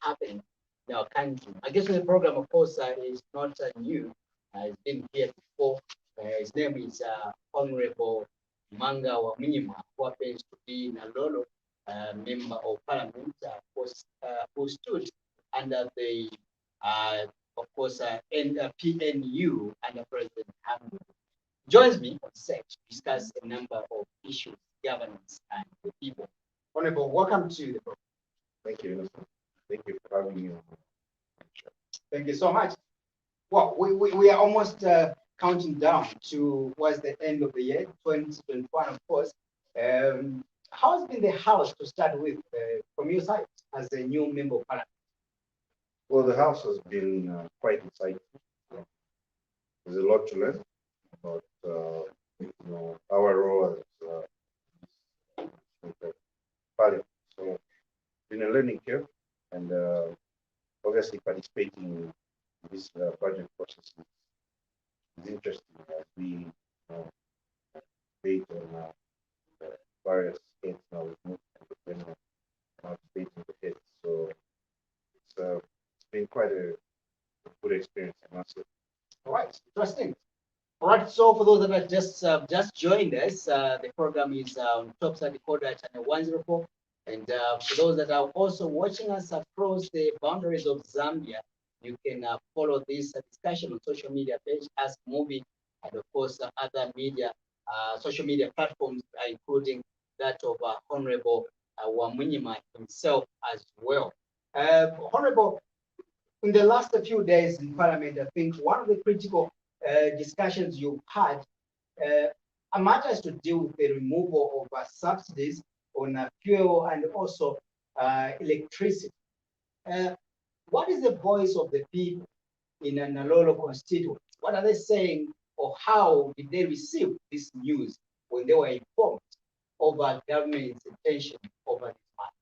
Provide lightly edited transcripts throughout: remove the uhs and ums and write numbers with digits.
happening in our country. I guess the program, of course, is not new. He's been here before. His name is Honorable Imanga Wamunyima, who happens to be Nalolo, member of parliament, who stood under the, of course, PNU under President Hamid. Joins me on set to discuss a number of issues, governance, and the people. Honorable, welcome to the program. Thank you. Thank you for having me on. Thank you so much. Well, we are almost counting down towards the end of the year, 2021, of course. How has been the house to start with from your side as a new member of parliament? Well, the house has been quite insightful. There's a lot to learn about our role as parliament. So it's been a learning curve, and obviously participating in this budget process is interesting as we debate on various heads now with movement and debating the heads. So it's been quite a good experience, I must say. All right, interesting. All right, so for those that have just joined us, the program is Topside Decoder Channel 104. And for those that are also watching us across the boundaries of Zambia, you can follow this discussion on social media page, Ask Movie, and of course other media, social media platforms, including that of Honorable Wamunyima himself as well. Honorable, in the last few days in Parliament, I think one of the critical discussions you've had matters to deal with the removal of subsidies on fuel and also electricity. What is the voice of the people in a Nalolo constituency? What are they saying, or how did they receive this news when they were informed of government's intention over this matter?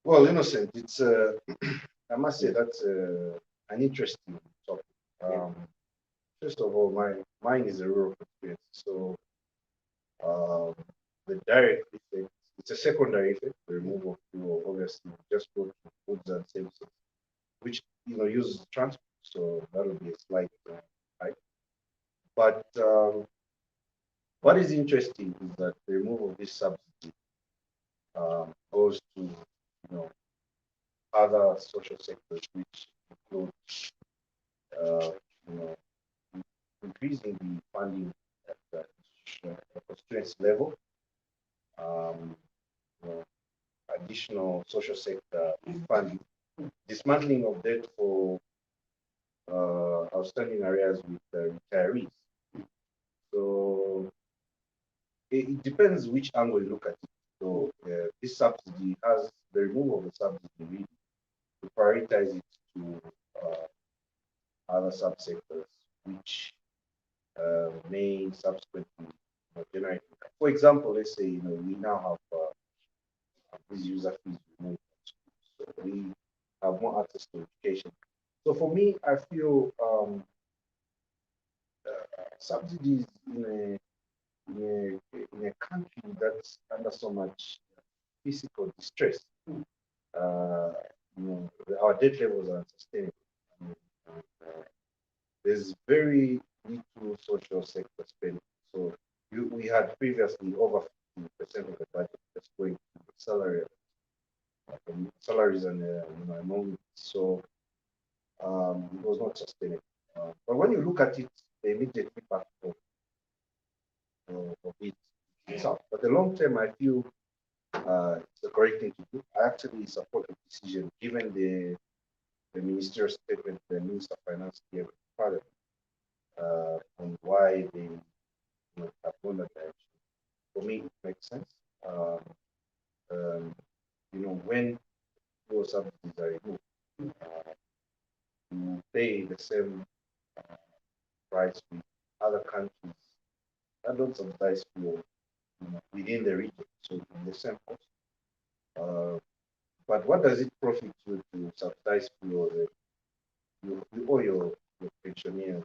Well, Innocent, it's I must say that's an interesting topic. First of all, mine is a rural experience, so the direct effect, it's a secondary effect, the removal of fuel, obviously, just go to goods and services, which uses transport, so that'll be a slight hike. But what is interesting is that the removal of this subsidy goes to other social sectors, which include increasing the funding at the constituency level, additional social sector funding, dismantling of debt for outstanding areas with retirees. So it depends which angle you look at it. So this subsidy has the removal of the subsidy really to prioritize it to other subsectors, which may subsequently generate income. For example, let's say we now have these user fees removed, so we have more access to education. So for me, I feel subsidies in a country that's under so much physical distress, our debt levels are unsustainable. There's very little social sector spending. So we had previously over 50% of the budget that's going to the salaries and among. So it was not sustainable. But when you look at it, the immediate impact of it itself. But the long term, I feel it's the correct thing to do. I actually support the decision given the ministerial statement the Minister of Finance gave to Parliament on why they have gone that direction. For me, it makes sense. When those subsidies are removed, you pay the same price with other countries that don't subsidize fuel within the region, so in the same cost. But what does it profit you to subsidize fuel? You owe your pensioners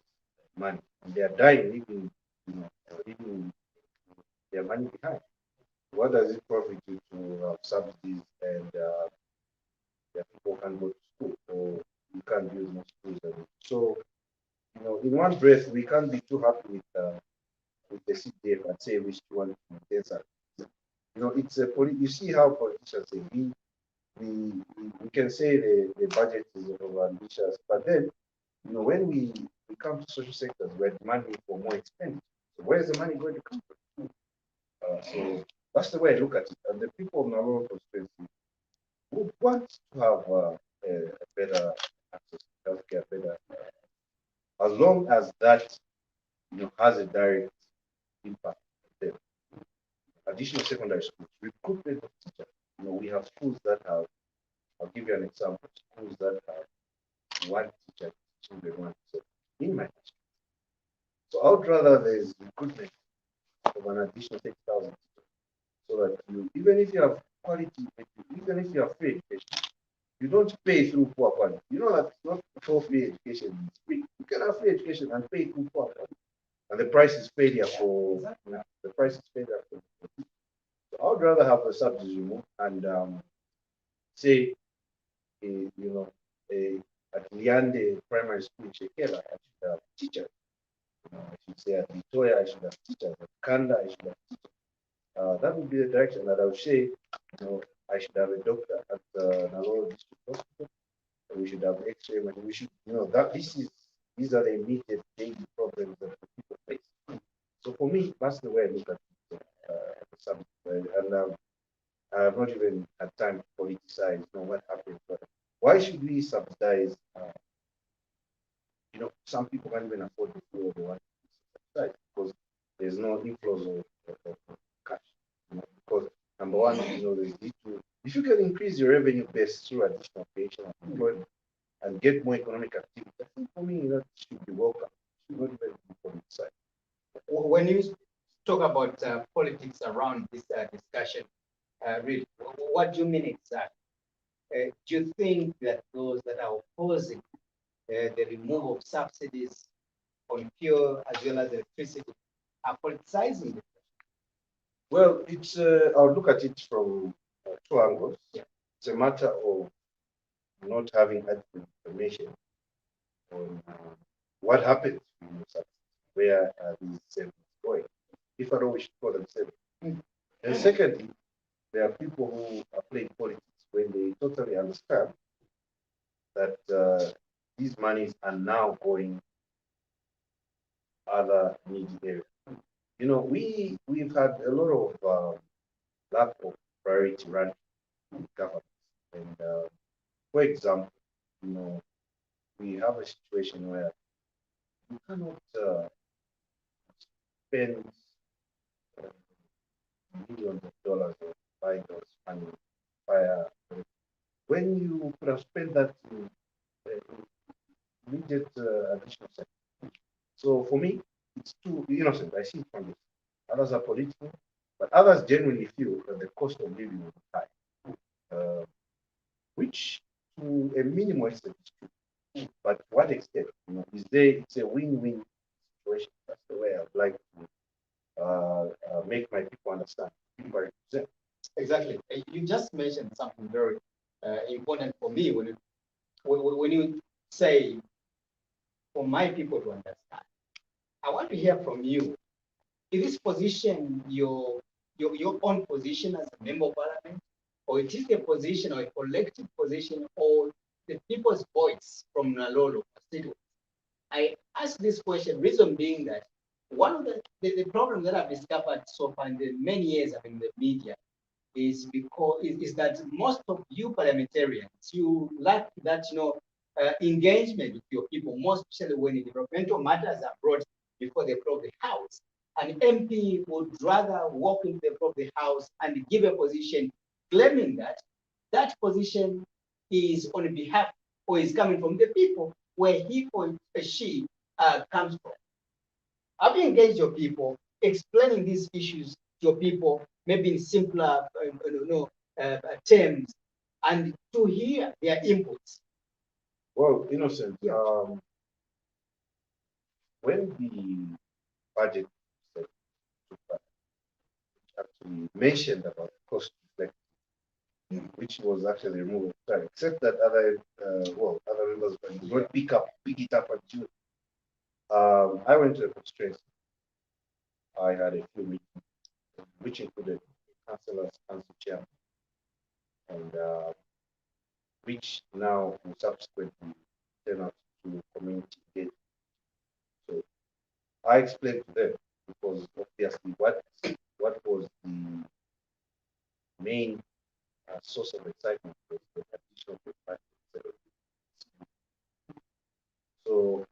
money, and they are dying, leaving their money behind. What does it profit you to have subsidies and can't go to school or we can't use more schools. So, in one breath, we can't be too happy with the CDF and say which one to maintain that. It's a you see how politicians say we can say the budget is over ambitious, but then when we come to social sectors, we're demanding for more expenditure. So where's the money going to come from? So that's the way I look at it. And the people of Nalolo constituency would want to have a better access to healthcare, better, as long as that has a direct impact on them. Additional secondary schools, recruitment of teachers. We have schools that have, I'll give you an example, schools that have one teacher teaching the one. So in my district. So I would rather there's recruitment of an additional 6,000 teachers so that even if you have quality, even if you have free education, you don't pay through poor quality. You know that not for free education is free. You can have free education and pay through poor quality. And the price is failure for the price is failure for. So I would rather have the subsidies removed and say at Liande Primary School in Shekela, I should have teachers. I should say at Victoria, I should have teachers. At Kanda, I should have teachers. That would be the direction that I would say, I should have a doctor at Nalolo District Hospital. We should have X-ray, and we should, that these are the immediate daily problems that the people face. So for me, that's the way I look at it, the subject. And I have not even had time to politicize, what happens. But why should we subsidize? Some people can't even afford the fuel they want to subsidize because there's no inflows of cash. Because number one, there's if you can increase your revenue base through additional creation of employment and get more economic activity, I think for me that should be welcome. Should not even be politicized. When you talk about politics around this discussion, really, what do you mean exactly? Do you think that those that are opposing the removal of subsidies on fuel as well as electricity are politicizing it? Well, I'll look at it from two angles. Yeah. It's a matter of not having adequate information on what happens with subsidies, where are these savings going, if at all we should call them savings. And secondly, there are people who are playing politics when they totally understand that these monies are now going other needy areas. We've had a lot of lack of priority ranking in government. And for example, we have a situation where you cannot spend millions of dollars or buy those money via when you could have spent that in immediate additional sector. So for me, it's too innocent. I see it from this. Others are political, but others genuinely feel that the cost of living will be high, which to a minimal extent is true. But to what extent? It's a win-win situation. That's the way I'd like to make my people understand. People represent. Exactly. You just mentioned something very important for me when you say for my people to understand. I want to hear from you. Is this position your own position as a member of parliament, or it is a position or a collective position, or the people's voice from Nalolo constituency? I ask this question, reason being that one of the problem that I've discovered so far in the many years I've been in the media is that most of you parliamentarians, you lack that engagement with your people, most especially when the developmental matters are brought before the floor of the House. An MP would rather walk into the floor of the House and give a position claiming that that position is on behalf or is coming from the people where he or she comes from. Have you engaged your people, explaining these issues to your people, maybe in simpler terms, and to hear their inputs? Well, innocent. When the budget actually mentioned about cost reflective, which was actually removed, except that other other members did not pick it up until I went to the constraints. I had a few meetings, which included councillors, council chairman, and which now will subsequently turn out to community engagement. So I explained to them because obviously what was the main source of excitement was the addition of the fact that so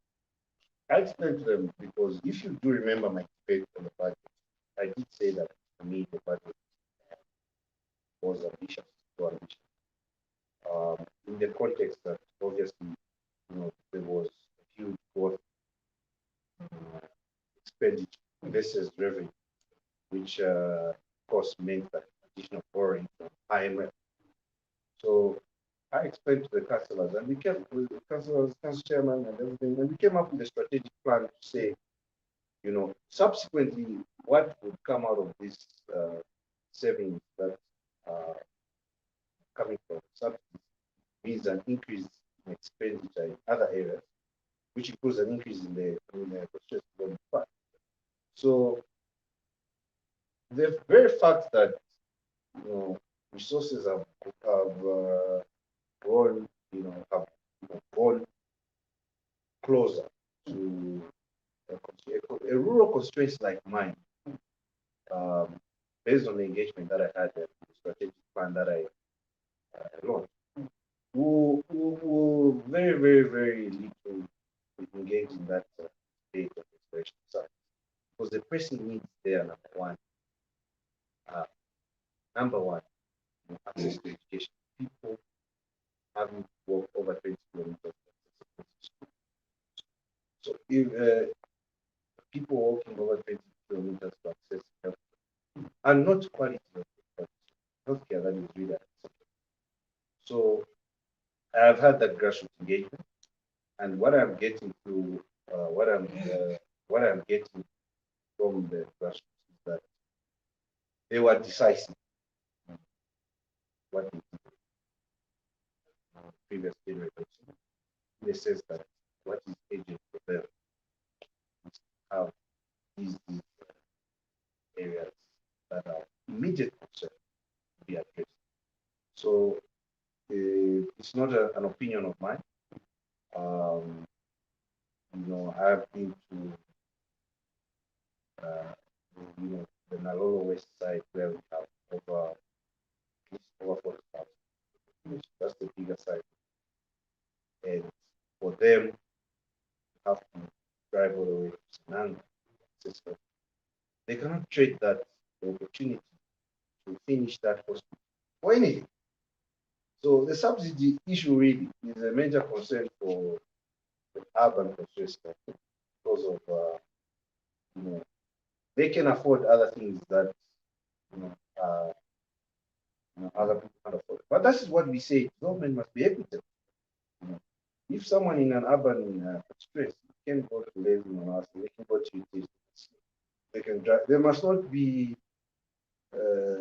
I explained to them because if you do remember my debate on the budget, I did say that for me the budget was ambitious, too ambitious. In the context that obviously there was a huge growth expenditure versus revenue, which of course meant that additional borrowing from IMF. So I explained to the councillors, and we came with the councillors, council chairman, and everything, and we came up with a strategic plan to say, subsequently, what would come out of this savings that are coming from subsidies is an increase in expenditure in other areas, which includes an increase in the purchase development fund. So the very fact that resources have gone, have gone closer to a rural constraints like mine, based on the engagement that I had, the strategic plan that I launched, who very, very, very little engage in that debate of exploration side. Because the pressing needs there, number one, access to education. People haven't walked over 20 kilometers. So if people walking over 20 kilometers to access health, and not quality of healthcare that is really acceptable. So I have had that grassroots engagement, and what I'm getting to, what I'm getting from the grassroots is that they were decisive. What they did previous generation, in the sense that what is aging for them is how these areas that are immediate concern to be addressed. So it's not an opinion of mine. I've been to the Nalolo West side where we have over 40,000. That's the bigger side. And for them to have to drive all the way to Sinanga, they cannot trade that opportunity to finish that hospital for anything. So the subsidy issue really is a major concern for the urban constraints because of they can afford other things that other people can't afford. But that is what we say. Government must be equitable. If someone in an urban constraint can go to live in house, they can go to utilities. They can drive. They must not be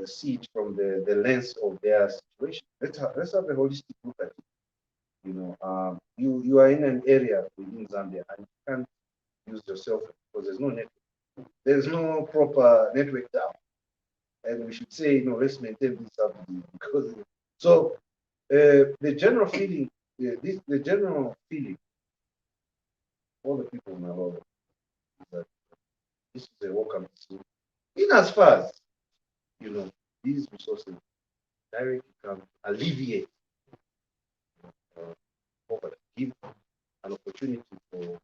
see it from the lens of their situation. Let's have a holistic look at it. You are in an area within Zambia and you can't use your cell phone because there's no network. There's no proper network down. And we should say, let's maintain this subsidy because so the general feeling, the general feeling, all the people in Nalolo is that this is a welcome to in as far as these resources directly can alleviate poverty, give an opportunity for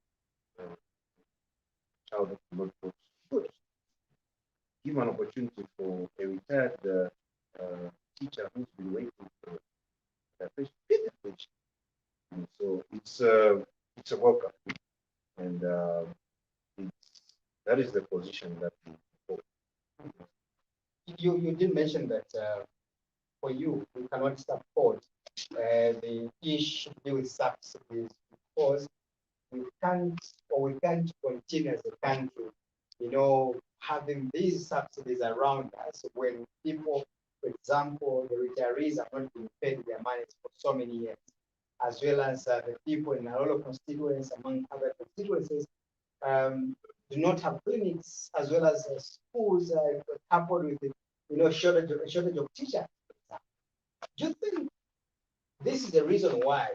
child to not go to school, give an opportunity for a retired teacher who's been waiting for their pension. So it's a welcome, and that is the position that we hold. You did mention that for you cannot support the issue with subsidies because we can't continue as a country, having these subsidies around us when for example, the retirees are not being paid their money for so many years, as well as the people in Nalolo constituents, among other constituencies, do not have clinics as well as schools coupled with shortage of teachers. Do you think this is the reason why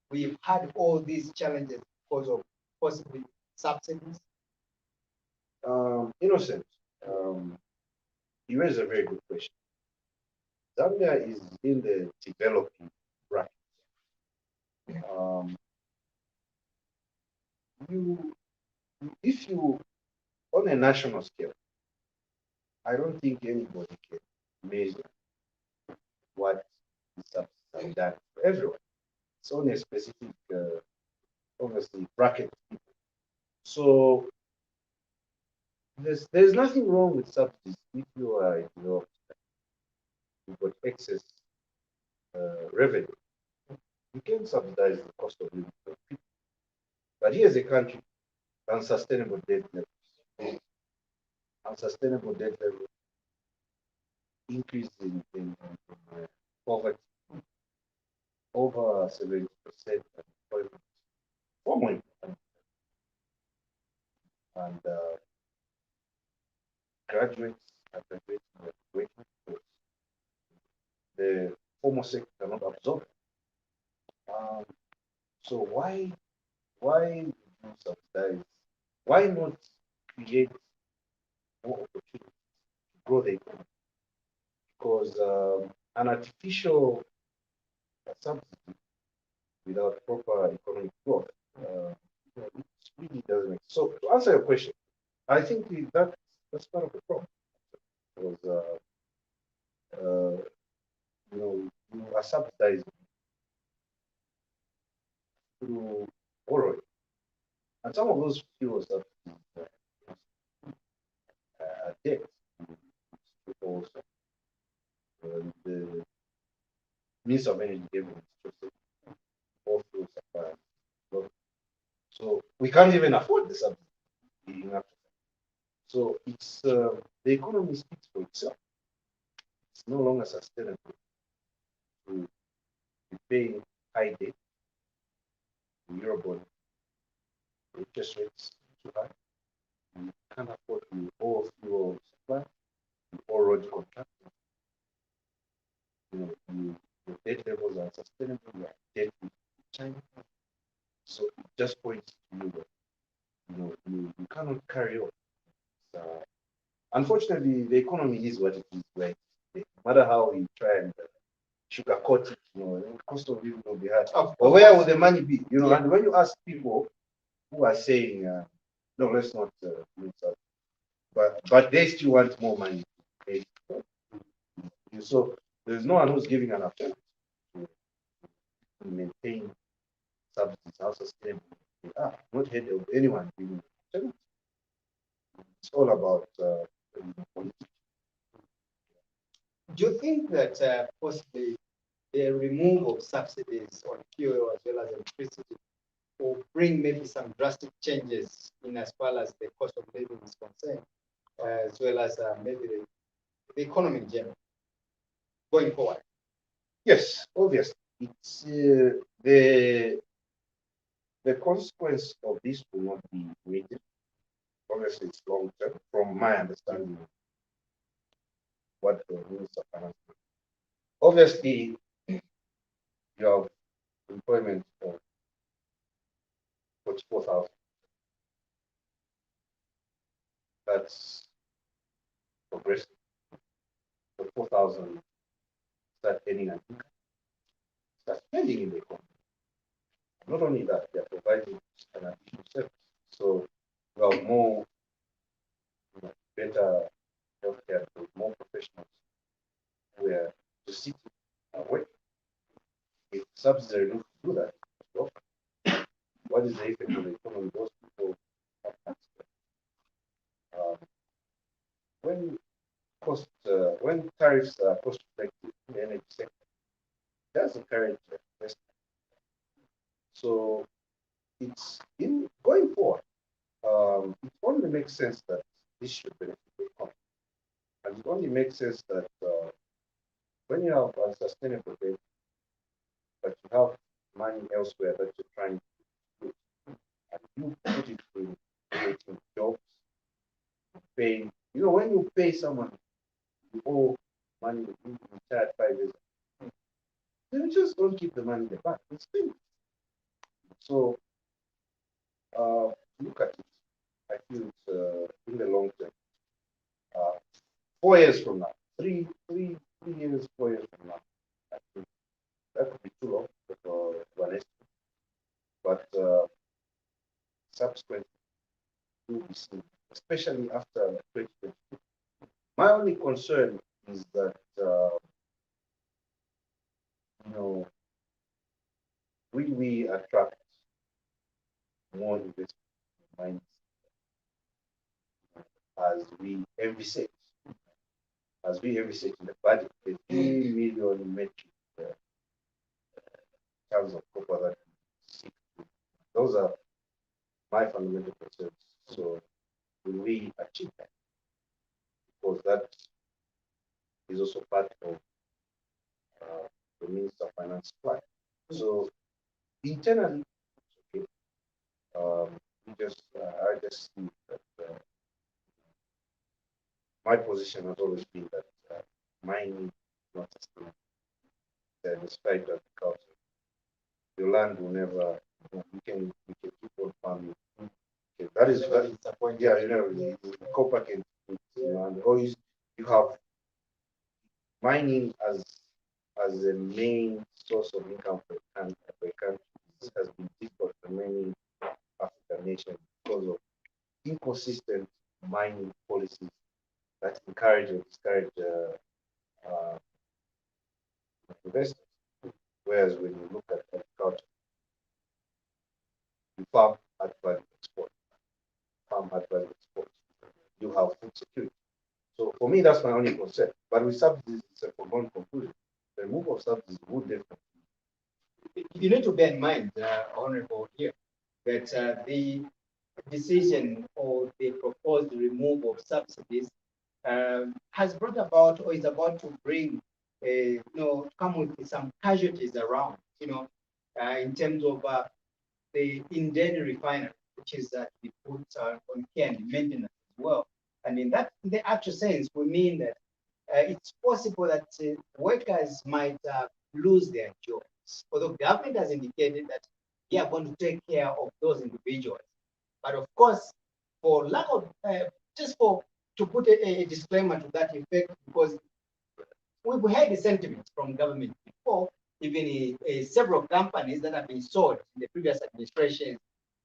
we've had all these challenges because of possibly subsidies? Innocent. You raise a very good question. Zambia is in the developing bracket. Um, you, if you, on a national scale, I don't think anybody can measure what the subsidies have done for everyone. It's only a specific, obviously, bracket. So there's nothing wrong with subsidies if you are you've got excess revenue. You can subsidize the cost of living for people. But here's a country, unsustainable debt levels, unsustainable debt level, increase in poverty, over 70% unemployment, formal employment, and graduates are graduating because the formal sector cannot absorb. Um, so why do subsidize? Why not create more opportunities to grow the economy? Because an artificial subsidy without proper economic growth, it really doesn't make sense. So to answer your question, I think that's part of the problem. Because you are subsidizing through borrowing, and some of those fuels are debt. Also, the Minister of Energy gave an all fuel suppliers. So we can't even afford the subsidy. So it's the economy speaks for itself. It's no longer sustainable to be paying high debt in Eurobond. Interest rates too high. You can't afford to all fuel supply, all road contracts. Your debt levels are sustainable. You are debt with China. So it just points to you that you cannot carry on. Unfortunately, the economy is what it is. Like no matter how you try and sugarcoat it, the cost of living will be high. But where will the money be? Yeah. And when you ask people who are saying, no, let's not do that, but they still want more money. So there's no one who's giving an alternative to maintain subsidies, how sustainable they are. Not heard of anyone giving an alternative. It's all about politics. Do you think that possibly the removal of subsidies on fuel as well as electricity will bring maybe some drastic changes in as far as the cost of living is concerned, as well as maybe the economy in general going forward? Yes, obviously. It's the consequence of this will not be immediate. Obviously, it's long term, from my understanding what the Minister of Finance. Obviously, you have employment for 44,000. That's progressive. 44,000 start earning an income, start spending in the economy. Not only that, they are providing an additional service. So you have more, better healthcare, with more professionals where to sit away. If subsidies are enough to do that, well, what is the effect of the economy? Those people have taxed. When when tariffs are cost effective in the energy sector, that's encourage investment. So it's in going forward. It only makes sense that this should benefit the economy, and it only makes sense that when you have unsustainable data, but you have money elsewhere that you're trying to put, and you put it in creating jobs, paying. You know, when you pay someone, you owe money that you retired 5 years ago. You just don't keep the money in the bank. It's spend. So look at it. I feel it's in the long term. 4 years from now, three years, 4 years from now, I think that could be too long for one estimate. But subsequently, will be seen, especially after 2022. My only concern is that you know, will we attract more investment minds as we envisage, in the budget, the 3 million metric tons of copper that we seek. Those are my fundamental concerns. So will we achieve that? Because that is also part of the Minister of Finance plan. So internally, okay, I just see that my position has always been that mining is not sustainable. Despite agriculture, your land will never. You can keep on farming. Okay, that is the point. Yeah, you know, the copper can, and always you have mining as a main source of income for a country. This has been difficult for many African nations because of inconsistent mining policies that encourage or discourage uh, investors. Whereas when you look at agriculture, you farm at value export, you have food security. So for me, that's my only concern. But with subsidies, it's a foregone conclusion. The removal of subsidies would definitely. You need to bear in mind, Honorable, here, that the decision or the proposed removal of subsidies has brought about or is about to bring, come with some casualties around, in terms of the Indian refinery, which is the put on care and maintenance as well. And in the actual sense, we mean that it's possible that workers might lose their jobs. Although government has indicated that they are going to take care of those individuals. But of course, for lack of, just for to put a disclaimer to that effect, because we've heard the sentiment from government before, even several companies that have been sold in the previous administration.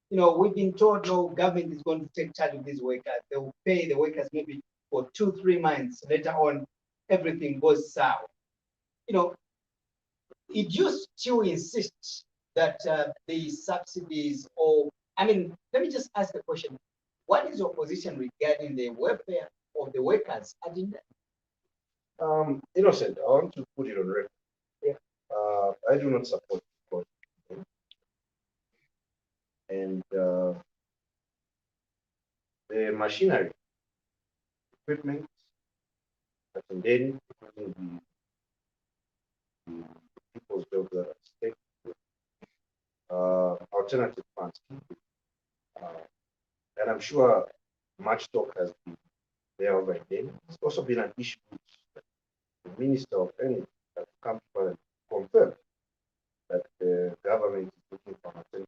We've been told no, government is going to take charge of these workers. They will pay the workers maybe for 2-3 months. Later on, everything goes south. It used to insist that the subsidies, or let me just ask the question: what is your position regarding the welfare of the workers? Innocent, I want to put it on record. Yeah. I do not support it. And the machinery, equipment, that in the people's jobs that are at stake, alternative funds. And I'm sure much talk has been there over then. It's also been an issue which the Minister of Energy has come to confirm that the government is looking for an alternative.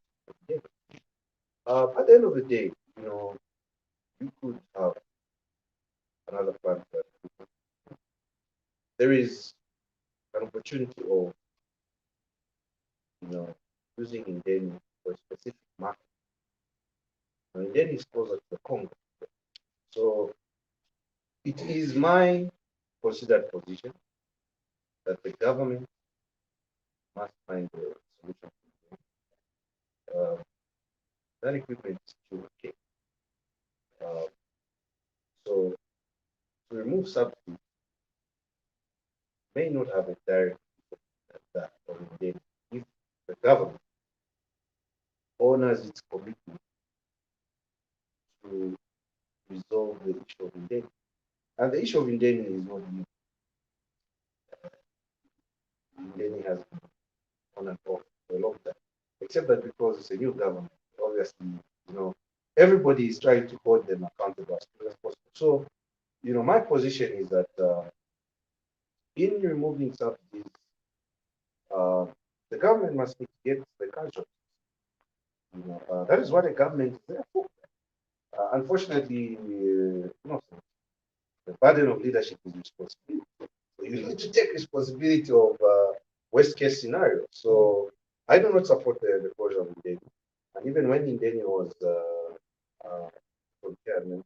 At the end of the day, you could have another plan that there is an opportunity of using Indeni for a specific market. Indeni is closer to the Congo. So it is my considered position that the government must find a solution. That equipment is still okay. So to remove subsidies may not have a direct effect that on Indeni if the government honors its commitment to resolve the issue of Indeni. And the issue of Indeni is not new. except that because it's a new government, obviously, everybody is trying to hold them accountable as soon as possible. So, my position is that in removing subsidies, uh, the government must mitigate the casualties. That is what a government is there for. Unfortunately, the burden of leadership is responsibility. So you need to take responsibility of worst case scenario. So I do not support the closure of Indeni. And even when Indeni was chairman,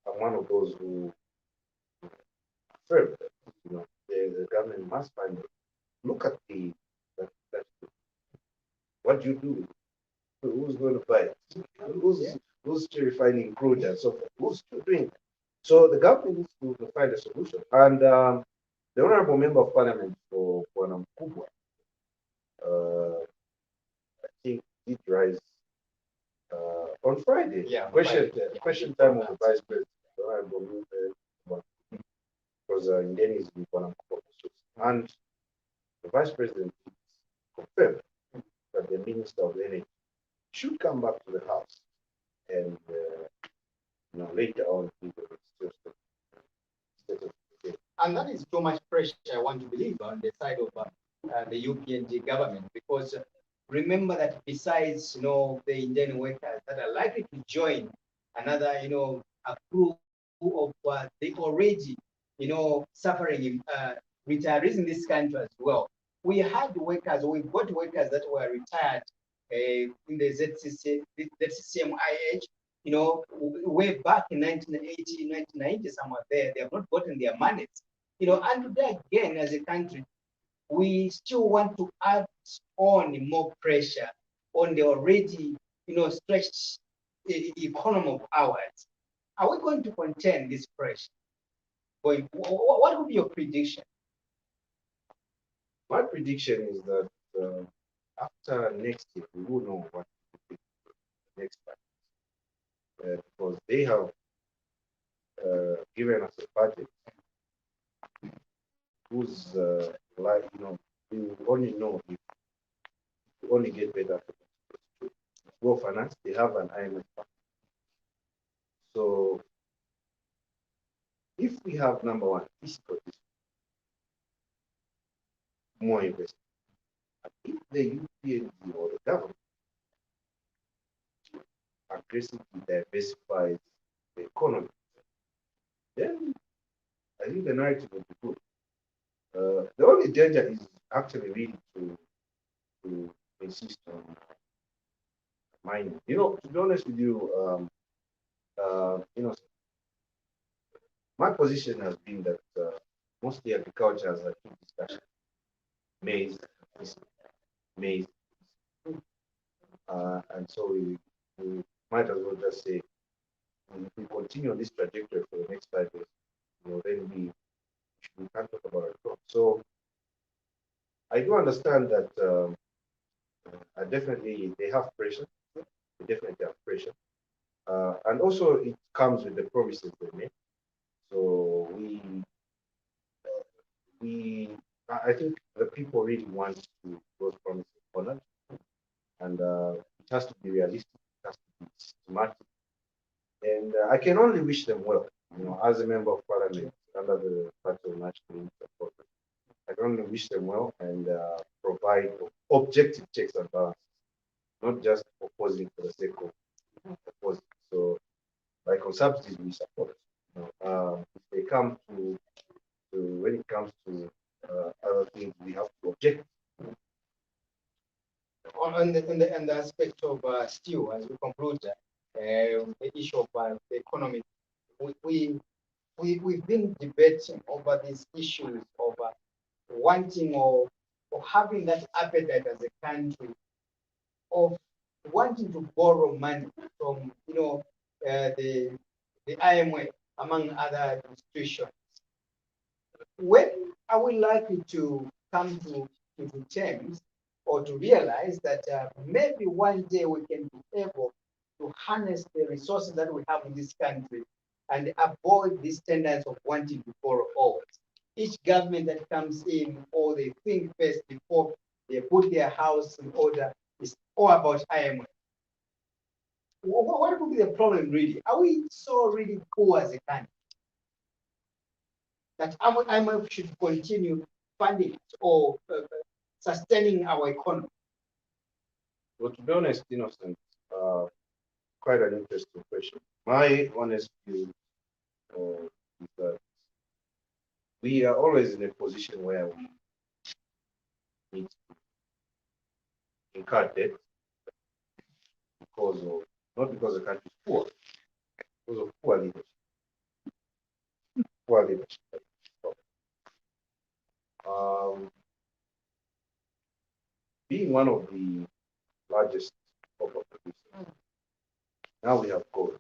I'm one of those who affirm that the government must find it. Look at that, what do you do? Who's going to buy it? Who's refining crude and so forth? Who's doing it? So the government needs to find a solution. And the honorable member of parliament for Namkubwa, I think, did rise on Friday. Yeah, question time of the vice president, the honorable member, because Indeni is with Namkubwa. And the vice president confirmed that the minister of energy should come back to the house and later on he will still and that is too much pressure, I want to believe, on the side of the UPND government, because remember that besides, the Indian workers that are likely to join another, a crew of the already, suffering retirees in this country as well. We had workers, we've got workers that were retired in the ZCCMIH, way back in 1980, 1990, somewhere there. They have not gotten their money. And today again, as a country, we still want to add on more pressure on the already, stretched economy of ours. Are we going to contain this pressure? What would be your prediction? My prediction is that after next year, we will know what the next budget, because they have given us a budget whose we will only know if we only get better. World Finance, they have an IMF fund. So if we have number one, fiscal more investment, if the UPND or the government aggressively diversifies the economy, then I think the narrative will be good. The only danger is actually really to insist on mining. To be honest with you, my position has been that mostly agriculture has a key discussion. Maize, and so we might as well just say, if we continue on this trajectory for the next 5 years, then we can't talk about it. So I do understand that definitely they have pressure. They definitely have pressure. And also it comes with the promises they make. So I think the people really want to those promises honored, and it has to be realistic. It has to be systematic, and I can only wish them well. As a member of parliament under the Party of National Unity, I can only wish them well and provide objective checks and balances, not just opposing for the sake of opposing. So, like on subsidies, we support. If they come to when it comes to other things, we have to object. On the aspect of steel, as we conclude the issue of the economy, we've been debating over these issues of wanting or having that appetite as a country of wanting to borrow money from the IMF, among other institutions. When are we likely to come to terms or to realize that maybe one day we can be able to harness the resources that we have in this country and avoid this tendency of wanting to borrow always? Each government that comes in, or they think first before put their house in order. It's all about IMF. What would be the problem really? Are we so really poor as a country that IMF should continue funding it or sustaining our economy? Well, to be honest, Innocent, quite an interesting question. My honest view is that we are always in a position where we need to incur debt because of, not because the country is poor, because of poor leadership. Poor leadership. Um, being one of the largest copper producers, now we have gold.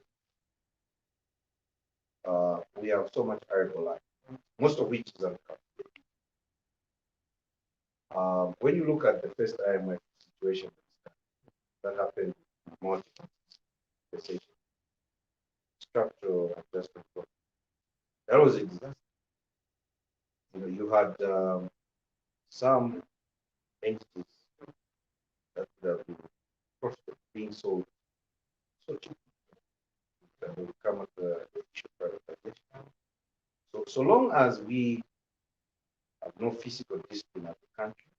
We have so much arable land, most of which is uncovered. When you look at the first IMF situation that happened in multiple recession, structural adjustment, that was a disaster. You had some entities that would have been profitable being sold so cheap that will come at the issue of privatization. So long as we have no physical discipline as a country,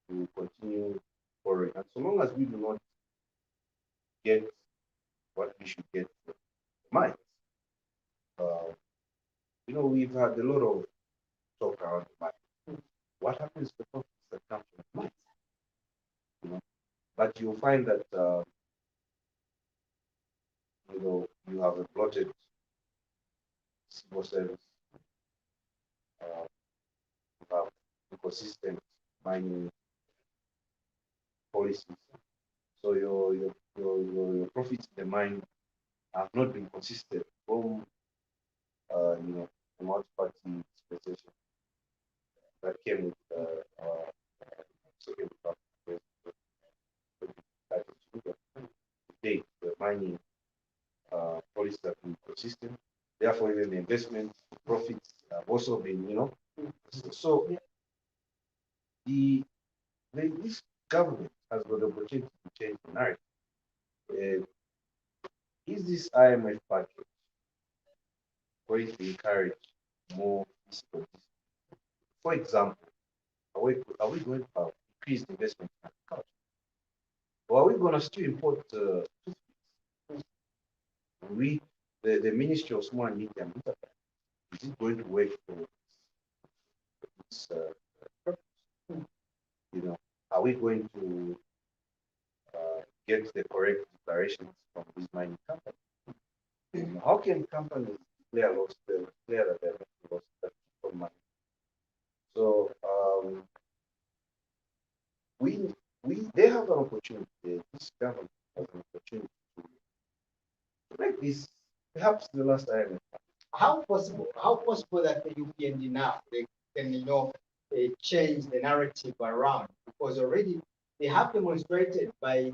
we will continue borrowing. And so long as we do not get what we should get from the mines, we've had a lot of talk around the mines. What happens to the profits that come from the mines? But you'll find that you have a bloated civil service, you have inconsistent mining policies. So your profits in the mine have not been consistent from the multi-party dispensation that came with second the mining policies have been consistent. Therefore, even the investment profits have also been, so this government has got the opportunity to change the narrative. Is this IMF package going to encourage more physical discipline? For example, are we going to have increased investment in agriculture? Or are we going to still import toothpicks? The Ministry of Small and Medium Enterprise, is it going to work for this purpose? Are we going to get the correct declarations from these mining companies? How can companies declare that they're making lost from money? So they have an opportunity. This government has an opportunity to make this perhaps the last IMF. How possible that the UPND now they can change the narrative around, because already they have demonstrated by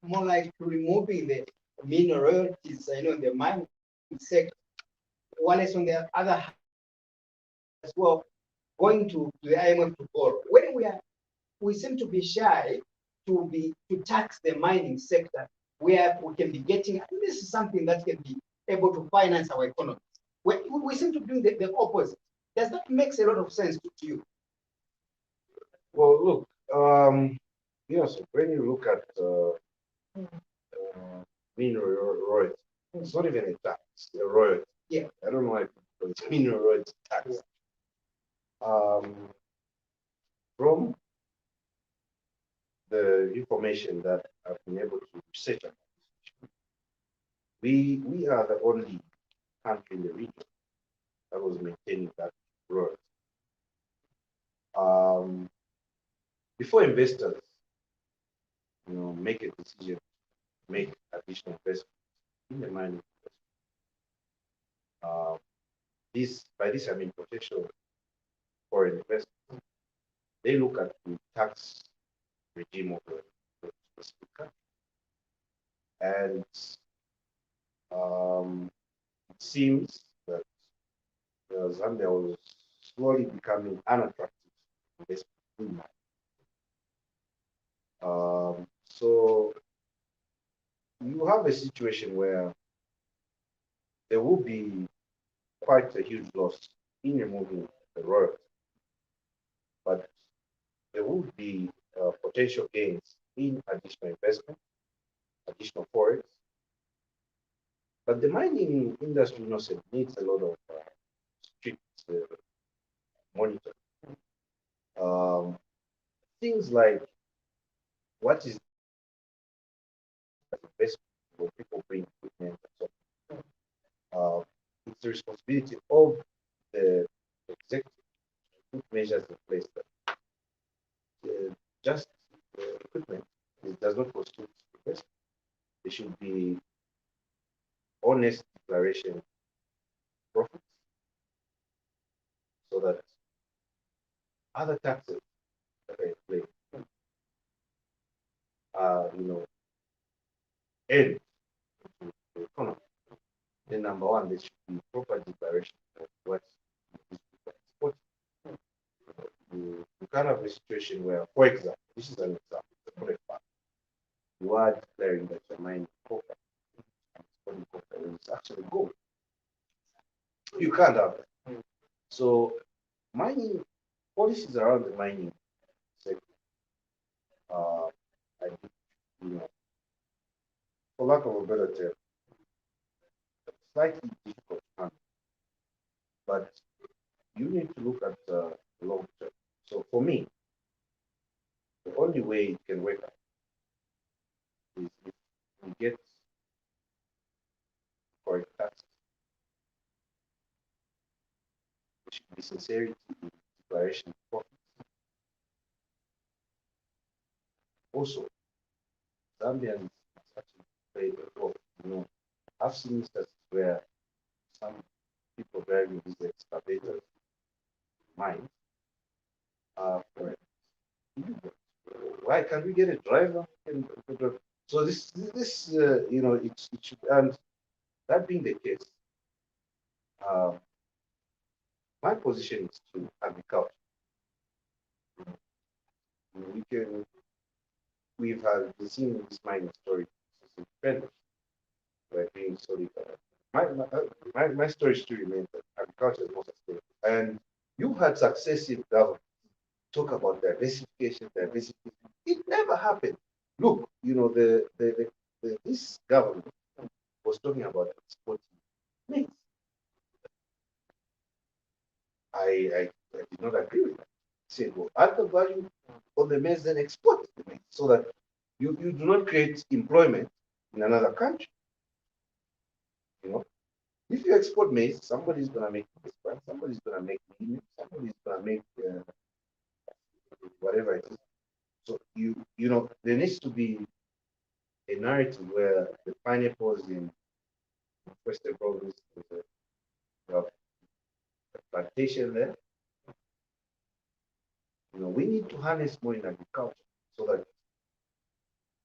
more like removing the mineral royalties, in the mining sector, while it's on the other hand as well going to the IMF to borrow. When we seem to be shy to tax the mining sector, where we can be getting, this is something that can be able to finance our economy. We seem to do the opposite. Does that make a lot of sense to you? Well, look, yes, when you look at mineral royalty, it's not even a tax, it's a royalty. Yeah. I don't know why people it's mineral royalty tax. From the information that I've been able to research on this issue, we are the only country in the region that was maintaining that royalty. Before investors, make a decision, make additional investments in the mining industry. By this I mean potential foreign investors. They look at the tax regime of the specific country, and it seems that Zambia was slowly becoming unattractive investment in mining. So you have a situation where there will be quite a huge loss in removing the royalty, but there will be potential gains in additional investment, additional forex. But the mining industry, needs a lot of strict monitoring. Um, Things like what is the investment when people bring equipment and so on. It's the responsibility of the executive to put measures in place that just equipment it does not constitute investment. There should be honest declaration of profits so that other taxes that are in place are, added to the economy. Then number one, there should be proper declaration of what these people are exporting. You can't have a situation where, for example, this is an example, it's not a fact. You are declaring that you're mining copper and exporting copper when it's actually gold. You can't have that. So mining policies around the mining sector, I think, for lack of a better term, slightly difficult to handle. But you need to look at long term. So for me, the only way it can work out is if we get correct taxes. There should be sincerity in declaration of profits. Also, Zambians actually play a role. I've seen instances where some people driving these excavators mines are for illegal. Why can't we get a driver? So it should, and that being the case, uh, my position is to agriculture. We can, we've had been seeing this mining story since independence. We're being solid. My story still remains that agriculture is more sustainable. And you had successive governments talk about diversification, diversification. It never happened. Look, this government was talking about exporting maize. I did not agree with that. Said, well, add the value on the maize, then export the maize, so that you do not create employment in another country. If you export maize, somebody's gonna make this price, somebody's gonna make millet, somebody's gonna make whatever it is. So there needs to be a narrative where the pineapples in Western Province, you have a plantation there. We need to harness more in agriculture so that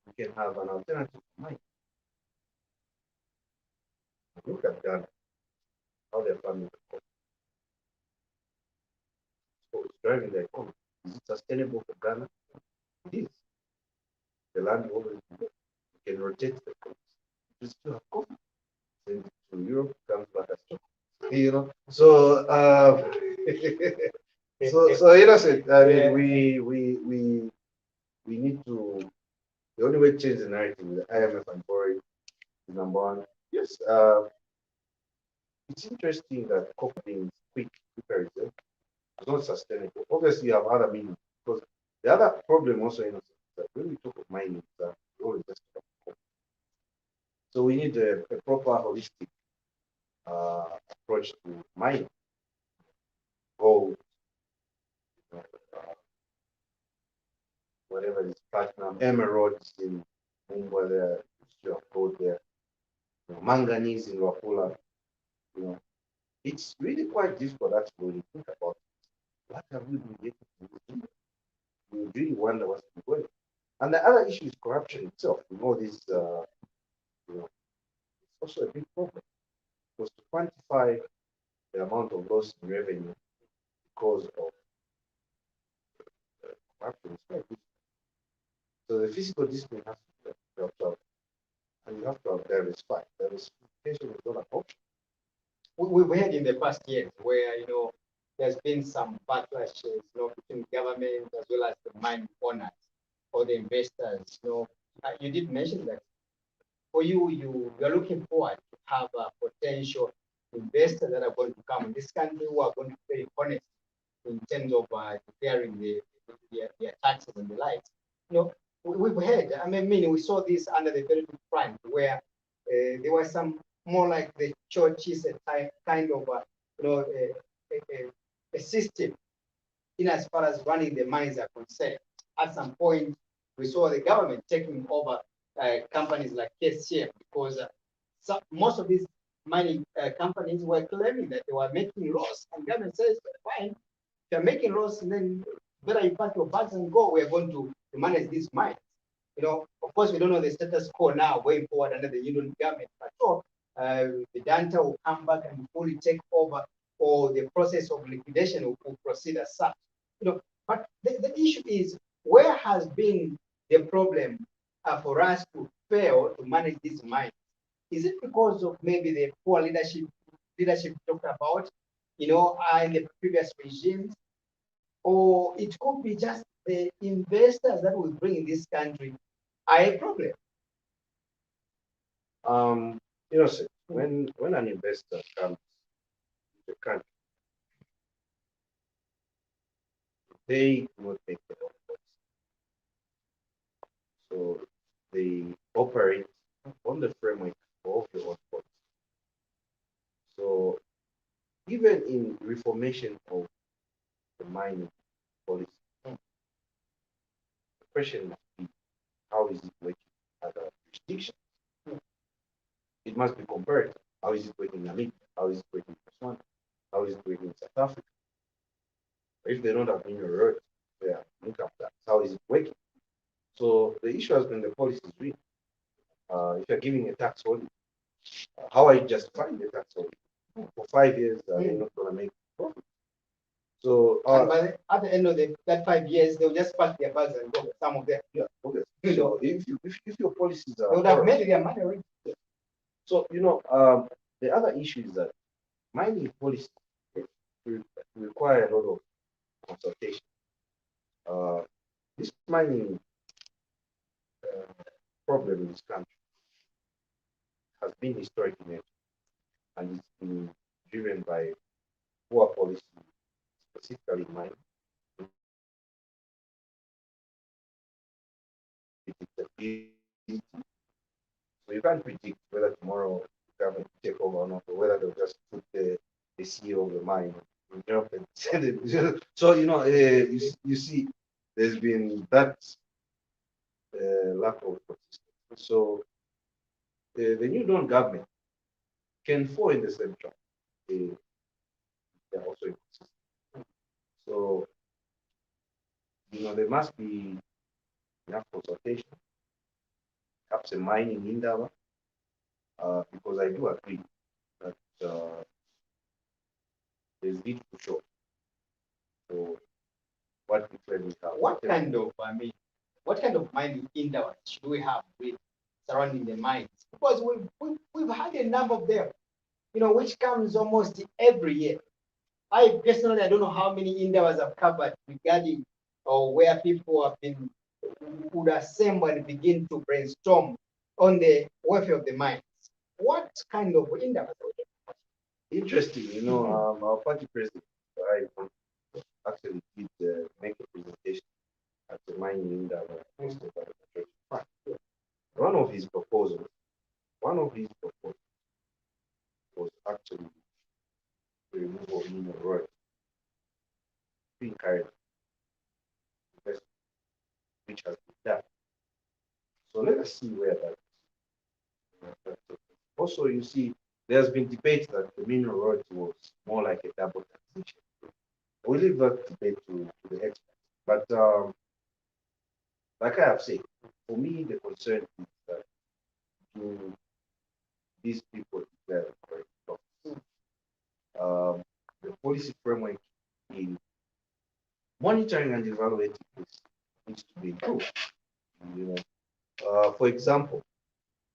we can have an alternative to mine. Look at Ghana, how they're farming the coffee. So it's driving the economy. Is it sustainable for Ghana? It is. The land will always be there. You can rotate the crops. You still have coffee. Send it to Europe, comes back as chocolate. So so innocent. I mean, we need to. The only way to change the narrative with the IMF and borrowing is number one. Yes, it's interesting that copper being quicker reserve is not sustainable. Obviously, you have other meanings because the other problem also is that when we talk of mining, we always just talk of copper. So we need a proper holistic approach to mining. Gold, whatever is platinum, emeralds in Mumbai, there, you have gold there, manganese in Wafula. It's really quite difficult actually when you think about what have we been getting to do. You really wonder what's been going on. And the other issue is corruption itself. This, it's also a big problem because to quantify the amount of loss in revenue because of corruption is quite difficult. So the physical discipline has to be observed, and you have to have diversified. Diversification is not an option. We've had in the past years where there's been some backlashes, between government as well as the mine owners or the investors. You did mention that for you're looking forward to have potential investors that are going to come in this country who are going to be very honest in terms of declaring their taxes and the likes. We've heard, we saw this under the very front where there was some more like the churches, a type kind of a system in as far as running the mines are concerned. At some point, we saw the government taking over companies like KCM because most of these mining companies were claiming that they were making loss, and government says, fine, if you're making loss, then better you pack your bags and go. We're going to manage these mines. Of course, we don't know the status quo now going forward under the union government, but sure, the Danta will come back and fully take over, or the process of liquidation will proceed as such. But the issue is, where has been the problem for us to fail to manage these mines? Is it because of maybe the poor leadership talked about, in the previous regimes, or it could be just the investors that we bring in this country are a problem? When an investor comes to the country, they will take their own policy. So they operate on the framework of the own policy. So even in reformation of the mining policy, the question must be, how is it working in other jurisdictions? It must be compared. How is it working in Namibia? How is it working in Botswana? How is it working in South Africa? If they don't have mineral roads, their income tax, how is it working? So the issue has been the policy is real. If you're giving a tax holiday, how are you justifying the tax holiday? For 5 years, they're not going to make profit. So at the end of that 5 years, they'll just pack their bags and go. Some of them. Yeah, okay. So if your policies are, they would have made their money already. So the other issue is that mining policy require a lot of consultation. This mining problem in this country has been historic in nature, and it's been driven by poor policy, specifically mining. So you can't predict whether tomorrow the government will take over or not, or whether they'll just put the CEO of the mine in job and send it. So you see, there's been that lack of consistency. So the new Dawn government can fall in the same trap. They're also inconsistent. So there must be enough consultation, perhaps a mining indaba, because I do agree that there's need to show. So what we have. What kind of mining indaba should we have with surrounding the mines? Because we've had a number of them, which comes almost every year. I personally, I don't know how many indabas I've covered regarding or where people have been would assemble and begin to brainstorm on the welfare of the mines. What kind of indabas? Interesting, our party president, I actually did make a presentation at the mining indaba hosted by the Patriotic Front. One of his proposals was actually the removal of mineral royalty to encourage investment, which has been done. So let us see where that is. Also, you see, there's been debate that the mineral royalty was more like a double taxation. We leave that debate to the experts. But like I have said, for me, the concern is that do these people declare the correct profits? The policy framework in monitoring and evaluating this needs to be improved. You know, for example,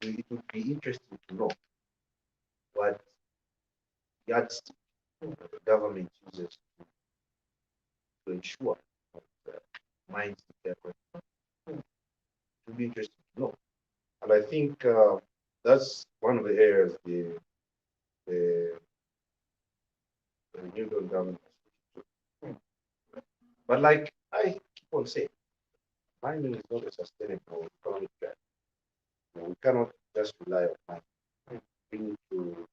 it would be interesting to know what yardstick the government uses to ensure that mines are going. It would be interesting to know. And I think that's one of the areas the, the new government has to. But like I keep on saying, mining is not a sustainable economic trend. We cannot just rely on mining. We need to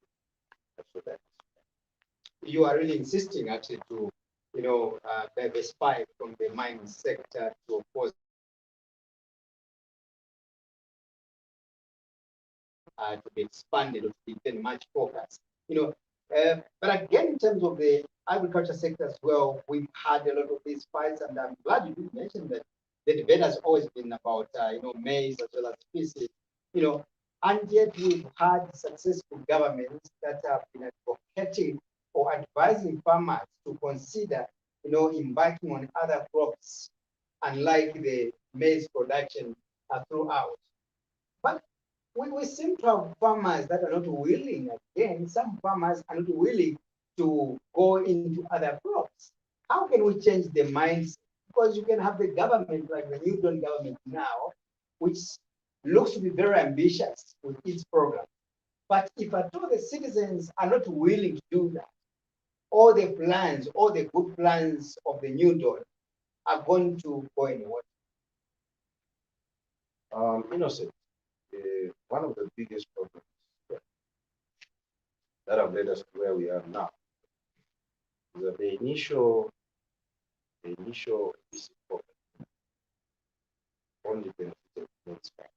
also that. You are really insisting actually to, diversify from the mining sector to, of course, to be expanded or to be given much focus. But again, in terms of the agriculture sector as well, we've had a lot of these fights, and I'm glad you did mention that the debate has always been about, maize as well as species, and yet we've had successful governments that have been advocating or advising farmers to consider, embarking on other crops, unlike the maize production throughout. But we seem to have farmers that are not willing, again, some farmers are not willing to go into other crops. How can we change the mindset? Because you can have the government, like the New Dawn government now, which looks to be very ambitious with its program. But if at all the citizens are not willing to do that, all the plans, all the good plans of the New Dawn are going to go anywhere. Innocent, one of the biggest problems that have led us to where we are now is that the initial visit program only benefited most farmers.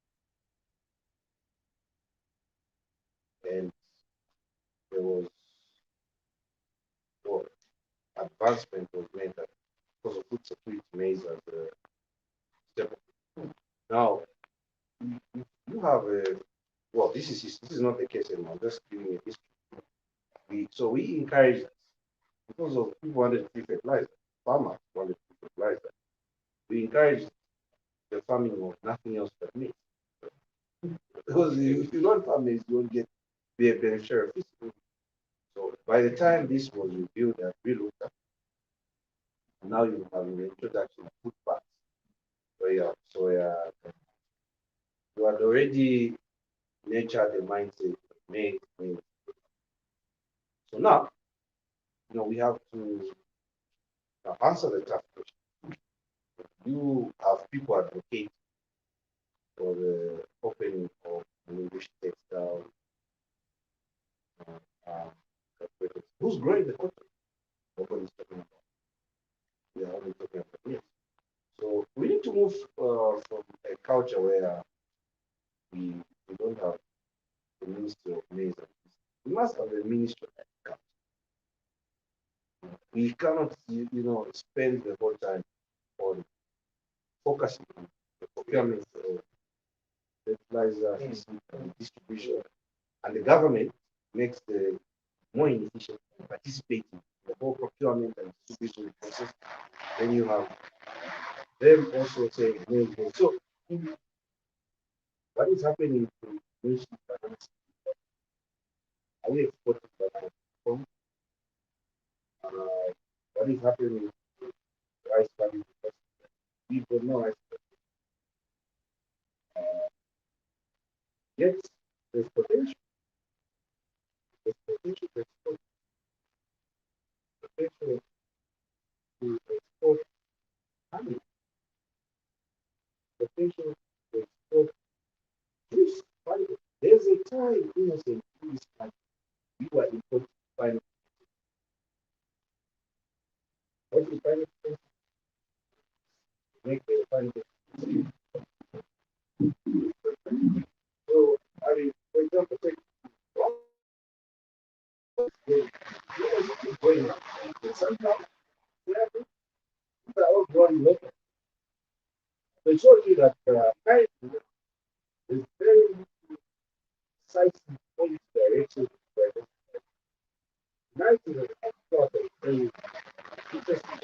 And there was well, advancement was made that because of food security maize as a step. Now you have a well, this is not the case anymore. I'm just giving a history. We encourage because of people wanted free fertilizer, farmers wanted free fertilizer. We encourage the farming of nothing else but maize. Because if you don't farm maize, you won't be a beneficiary of this. So by the time this was reviewed and relooked at, now you have the introduction of food packs. So you had already nurtured the mindset of maize. So now, we have to answer the tough question. You have people advocate for the opening of an English textile uh, who's growing the country? Nobody's talking about. We are only talking about yes. So we need to move from a culture where we don't have the Ministry of Maize. We must have a Ministry of Agriculture. We cannot, spend the whole time on focusing on the procurement of fertilizer, distribution, and the government makes the more inefficient participating in the whole procurement and distribution process. Then you have them also saying, no, no. So what is happening to nation finance? Are we exporting that from? What is happening to rice value? We don't know rice value. Yet there's potential. There's potential to export. Potential to export honey. Potential to export juice. There's a time innocent in this country you are importing final. What the final make the final. So I mean, for example, take going up. Sometimes they're all growing local. So it shows you that is very decisive policy direction. Nice is a thought that is very interesting.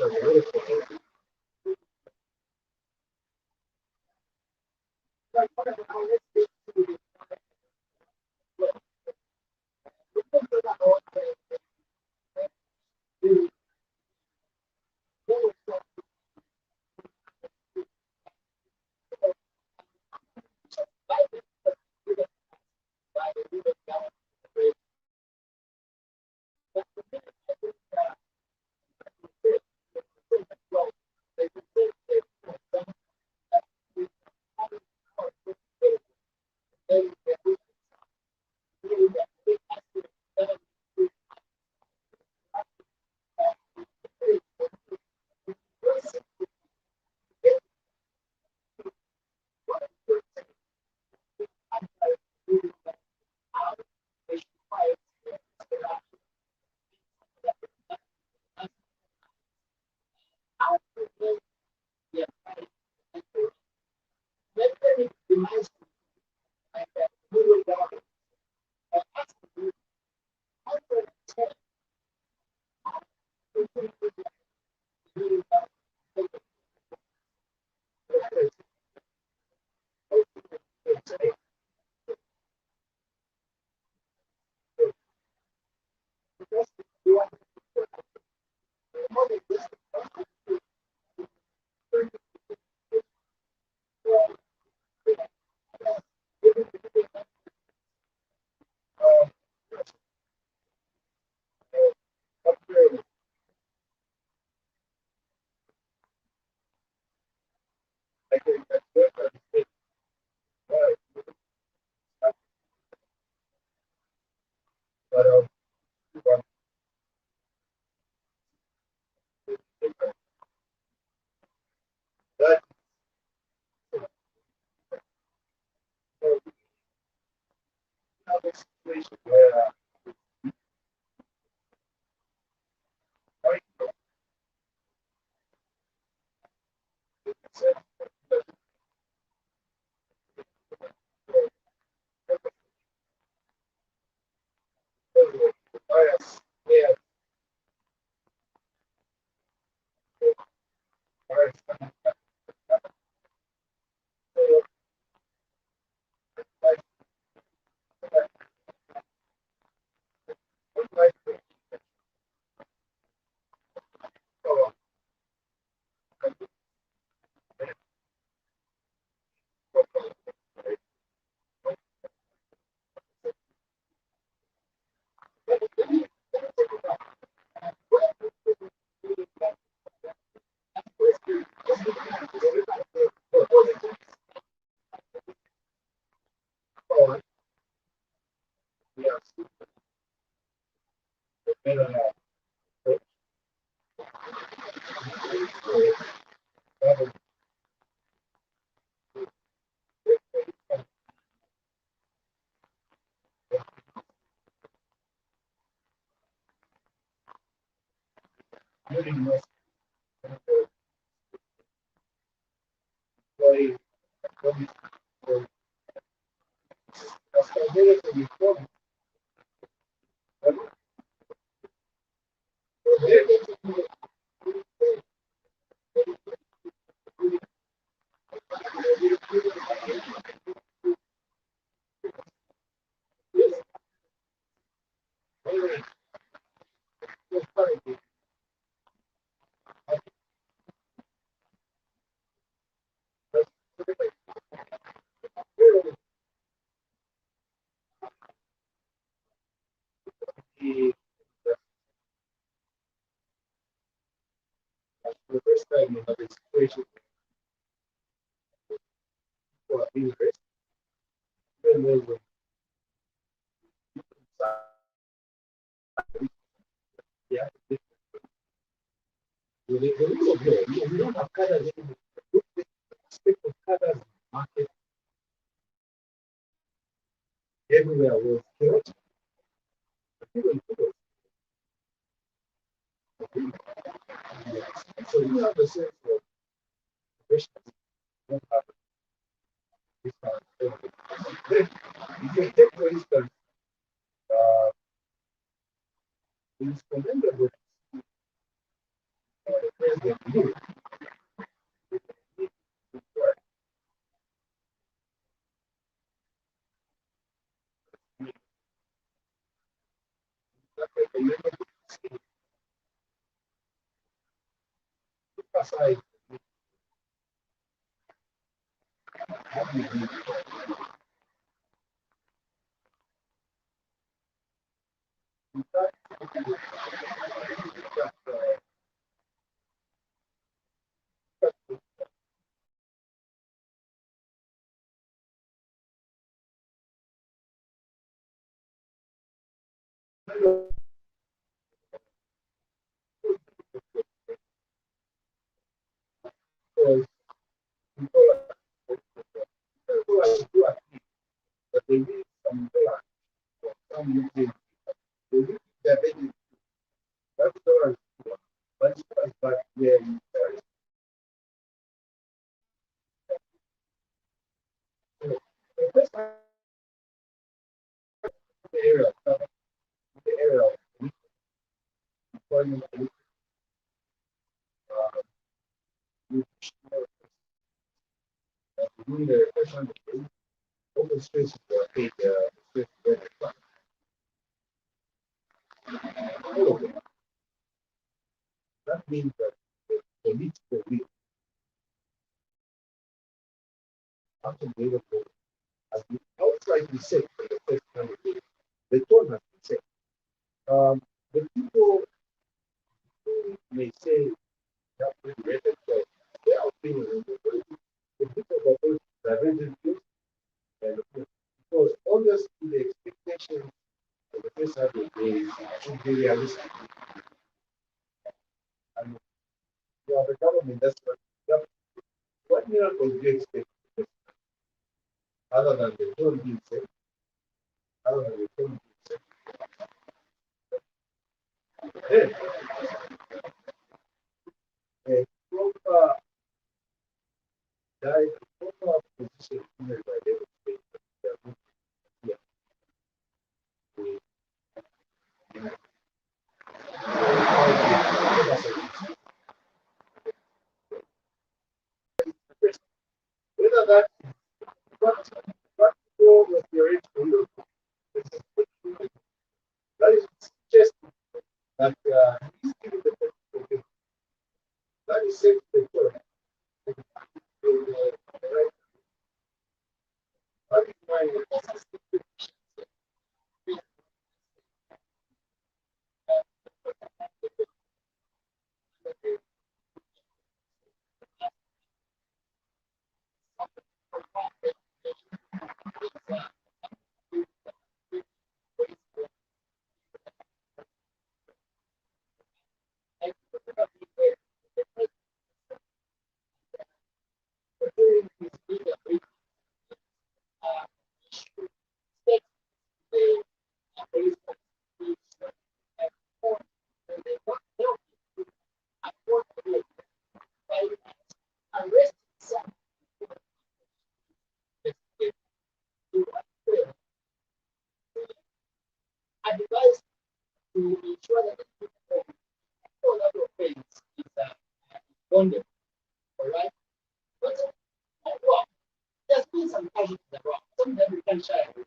can't shy away.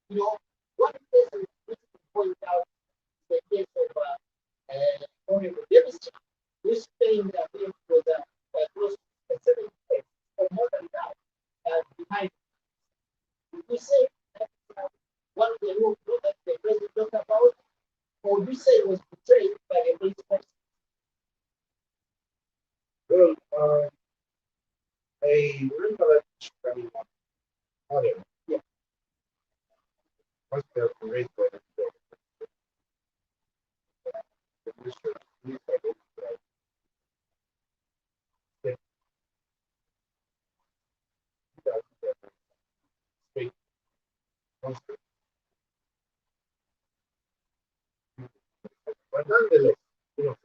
You know, one case I wish to point out is the case of Honorable Davis, who's paying the bill for the close to 7 days or more than that behind. You say that one of the rules that the president talked about, or you say it was betrayed by the police force? Well, I remember that coming on earlier. Yeah. Must have been raised by the minister. But nonetheless, you know,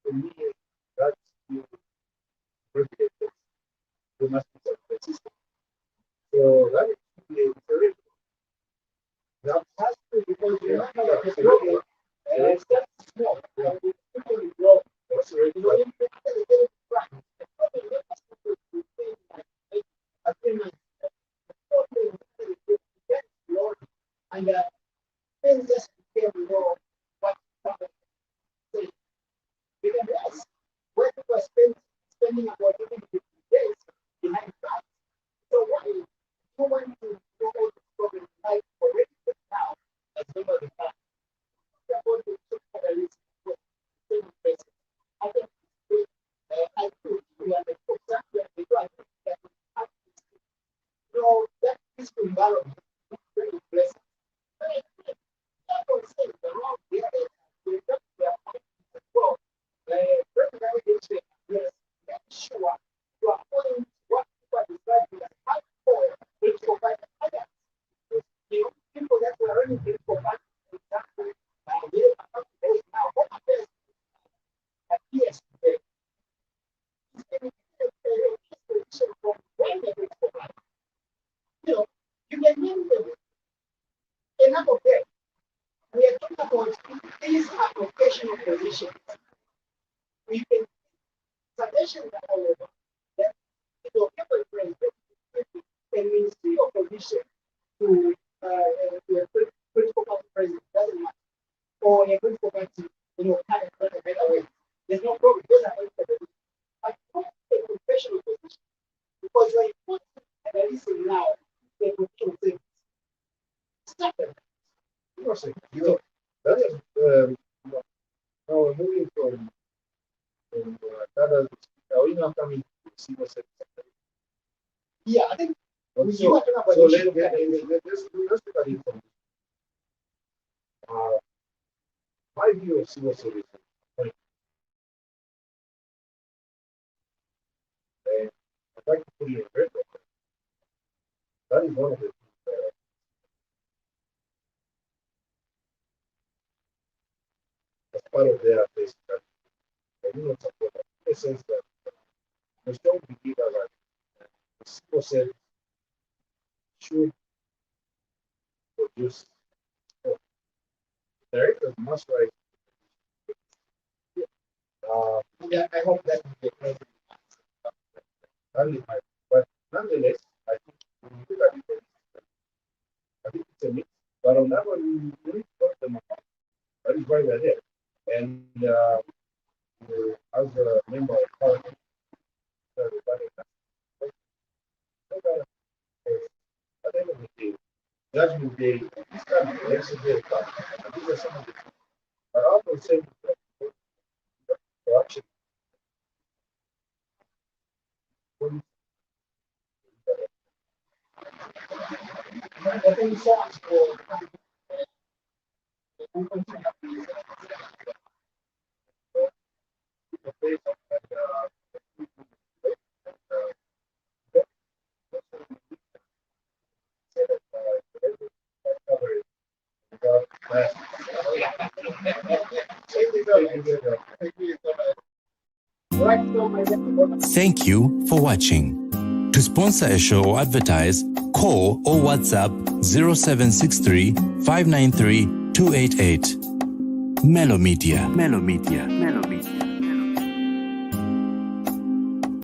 to me, that's the president. You must be consistent. So that is the reason. Now, has to because you know that the problem is that small. People will grow. Also, you know, you can get it right. The problem is that people think like I think the problem is that get low and things just became low. What happened? Because yes, when people are spending about even 50 days behind that, so why you want to go over this problem like already now as well as the past? They're going to took for a risk for the same basis. I think I think we are the exactly as they do. I think that we have to you know that peaceful environment is very pleasant. But I think that was saying the wrong way. We got their point as well. Personally, yes, make sure you are following what people are describing as hardcore political violence others. You know, people that were running political violence, for example, now, what affairs appears today is getting a position from when they political violence. You know, you can name them enough of them. We are talking about these are professional positions. We can suggestions that however that your paper president can ministry of position to a political party president doesn't matter or a political party kind of run a better way. There's no problem. Those are political but not a professional position because you're important analyzing now the professional things. Stop it. You know, that is now moving from are we now coming to civil service? Yeah, I think So let's look at it from my view of civil service. And I'd like to put it in red. That is one of the things as part of their basic I do not support that in the sense that I strongly believe that the civil service should produce directors must write. yeah, I hope that the president but nonetheless, I think when you look at it, I think it's a mix. But on that one, we need to put them apart. That is why we're there. And as a member of parliament, at the end of the day, judgment day, this kind of election day, I think there's some of the but I also say corruption. Thank you so much for Thank you for watching. To sponsor a show or advertise, call or WhatsApp 0763 593 288. Melo Media. Melo Media. Melo Media.